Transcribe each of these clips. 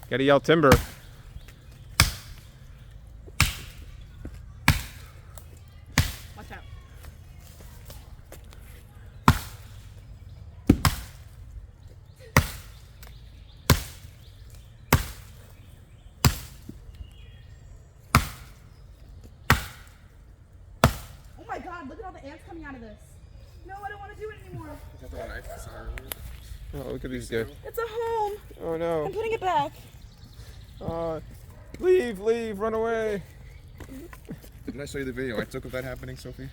Gotta yell timber. Watch out. Oh my god, look at all the ants coming out of this. No, I don't want to do it anymore. Oh, look at these guys. It's a home. Oh no. I'm putting it back. Leave, run away. Didn't I show you the video I took of that happening, Sophie?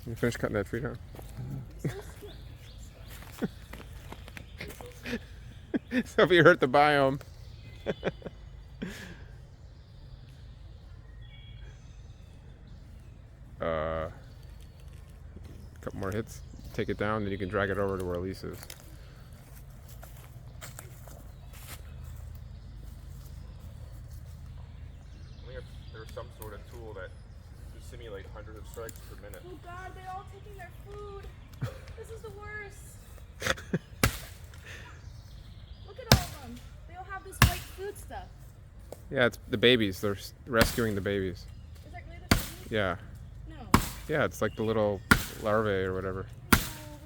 You finished cutting that tree down? Sophie hurt the biome. Couple more hits, take it down, then you can drag it over to where Elise is. There's some sort of tool that to simulate hundreds of strikes per minute. Oh god, they're all taking their food. This is the worst. Look at all of them. They all have this white food stuff. Yeah, it's the babies. They're rescuing the babies. Is that really the food? Yeah. No. Yeah, it's like the little larvae or whatever. Oh,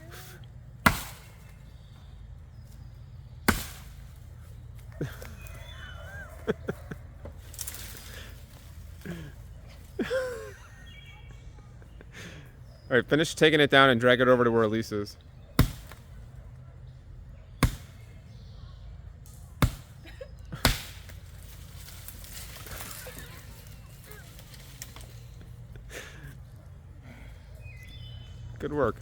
All right, finish taking it down and drag it over to where Elise is. Good work.